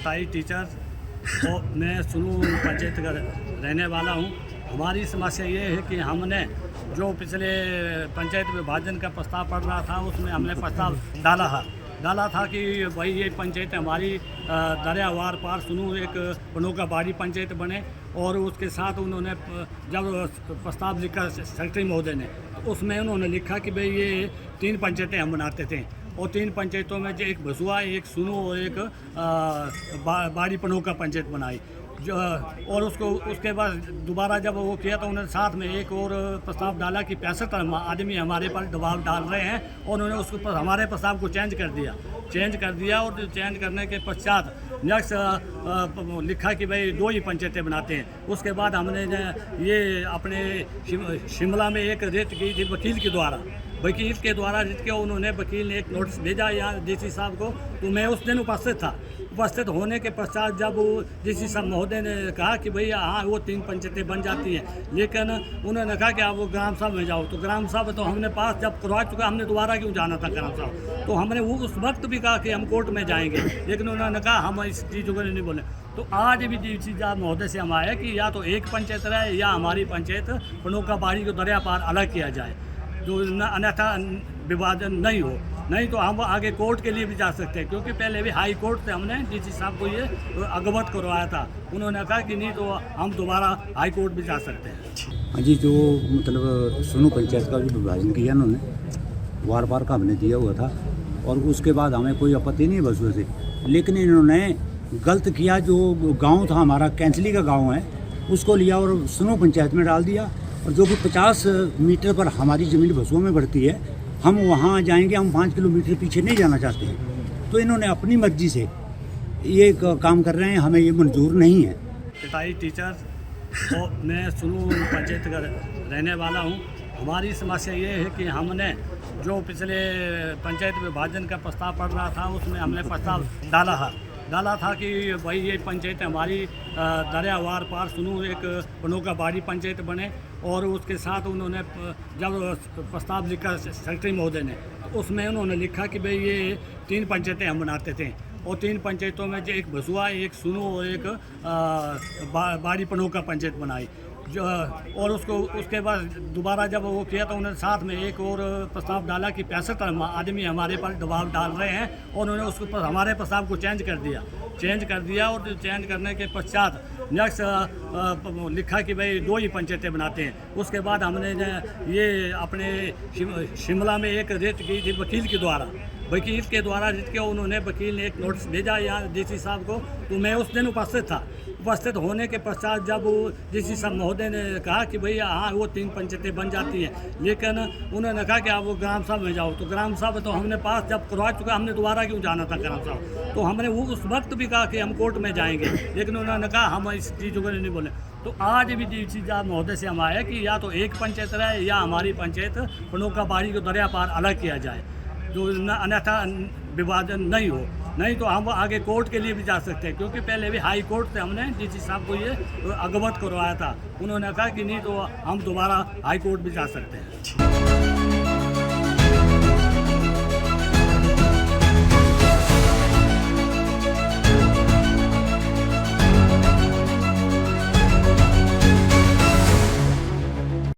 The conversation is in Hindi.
पिटाई टीचर और मैं सुनू पंचायत का रहने वाला हूँ। हमारी समस्या ये है कि हमने जो पिछले पंचायत विभाजन का प्रस्ताव पड़ रहा था उसमें हमने प्रस्ताव डाला था कि भाई ये पंचायत हमारी दरियावार पार सुनू एक पनोका बाड़ी पंचायत बने। और उसके साथ उन्होंने जब प्रस्ताव लिखा सेक्रेटरी महोदय ने, तो उसमें उन्होंने लिखा कि भाई ये 3 पंचायतें हम बनाते थे और 3 पंचायतों में जो एक भसुआ, एक सुनू और एक बाड़ी पनोका पंचायत बनाई जो। और उसके बाद दोबारा जब वो किया तो उन्होंने साथ में एक और प्रस्ताव डाला कि 65 आदमी हमारे पर दबाव डाल रहे हैं, और उन्होंने उसके ऊपर हमारे प्रस्ताव को चेंज कर दिया। और चेंज करने के पश्चात नेक्स्ट लिखा कि भाई 2 ही पंचायतें बनाते हैं। उसके बाद हमने ये अपने शिमला में एक रेट की थी वकील के द्वारा रिट के उन्होंने वकील ने एक नोटिस भेजा यहाँ डीसी साहब को। तो मैं उस दिन उपस्थित होने के पश्चात जब डीसी साहब महोदय ने कहा कि भैया हाँ वो 3 पंचायतें बन जाती हैं, लेकिन उन्होंने कहा कि आप वो ग्राम सभा में जाओ। तो ग्राम सभा तो हमने पास जब करवा चुका, हमने दोबारा क्यों जाना था ग्राम सभा। तो हमने वो उस वक्त भी कहा कि हम कोर्ट में जाएंगे, लेकिन उन्होंने कहा हम इस चीज़ों को नहीं बोले। तो आज भी डीसी साहब महोदय से हम आए कि या तो एक पंचायत रहे या हमारी पंचायत पनोका बाड़ी को दरिया पार अलग किया जाए, जो अन्यथा विभाजन नहीं तो हम आगे कोर्ट के लिए भी जा सकते हैं, क्योंकि पहले भी हाई कोर्ट से हमने डीसी साहब को ये अवगत करवाया था। उन्होंने कहा कि नहीं तो हम दोबारा हाई कोर्ट भी जा सकते हैं। हाँ जी, जो मतलब सुनू पंचायत का जो विभाजन किया उन्होंने वार पार का हमने दिया हुआ था, और उसके बाद हमें कोई आपत्ति नहीं बस से, लेकिन इन्होंने गलत किया। जो गाँव था हमारा कैंसली का गाँव है, उसको लिया और सुनू पंचायत में डाल दिया, और जो कि 50 मीटर पर हमारी ज़मीन भसुआ में बढ़ती है, हम वहाँ जाएंगे, हम 5 किलोमीटर पीछे नहीं जाना चाहते हैं। तो इन्होंने अपनी मर्जी से ये काम कर रहे हैं, हमें ये मंजूर नहीं है। पिटाई टीचर और मैं सुनू पंचायत का रहने वाला हूँ। हमारी समस्या ये है कि हमने जो पिछले पंचायत विभाजन का प्रस्ताव पड़ रहा था उसमें हमने प्रस्ताव डाला था कि भाई ये पंचायत हमारी दरियावार पार सुनू एक पनोका बाड़ी पंचायत बने। और उसके साथ उन्होंने जब प्रस्ताव लिखा सेक्रेटरी महोदय ने, तो उसमें उन्होंने लिखा कि भाई ये 3 पंचायतें हम बनाते थे और 3 पंचायतों में जो एक भसुआ, एक सुनू और एक बाड़ी पनोका पंचायत बनाई जो। और उसके बाद दोबारा जब वो किया तो उन्होंने साथ में एक और प्रस्ताव डाला कि 65 आदमी हमारे पर दबाव डाल रहे हैं, और उन्होंने उसके ऊपर हमारे प्रस्ताव को चेंज कर दिया। और चेंज करने के पश्चात नेक्स्ट लिखा कि भाई 2 ही पंचायतें बनाते हैं। उसके बाद हमने ये अपने शिमला में एक रेट की थी वकील के द्वारा रिट के उन्होंने वकील ने एक नोटिस भेजा यहाँ डीसी साहब को। तो मैं उस दिन उपस्थित होने के पश्चात जब डीसी साहब महोदय ने कहा कि भैया हाँ वो 3 पंचायतें बन जाती हैं, लेकिन उन्होंने कहा कि आप वो ग्राम सभा में जाओ। तो ग्राम सभा तो हमने पास जब करवा चुका, हमने दोबारा क्यों जाना था ग्राम सभा। तो हमने वो उस वक्त भी कहा कि हम कोर्ट में जाएंगे, लेकिन उन्होंने कहा हम इस चीज़ों को नहीं बोले। तो आज भी डीसी साहब महोदय से हम आए कि या तो एक पंचायत रहे या हमारी पंचायत पनोका बाड़ी को दरिया पार अलग किया जाए, जो अन्यथा विभाजन नहीं तो हम आगे कोर्ट के लिए भी जा सकते हैं, क्योंकि पहले भी हाई कोर्ट से हमने डीसी साहब को ये अवगत करवाया था। उन्होंने कहा कि नहीं तो हम दोबारा हाई कोर्ट भी जा सकते हैं।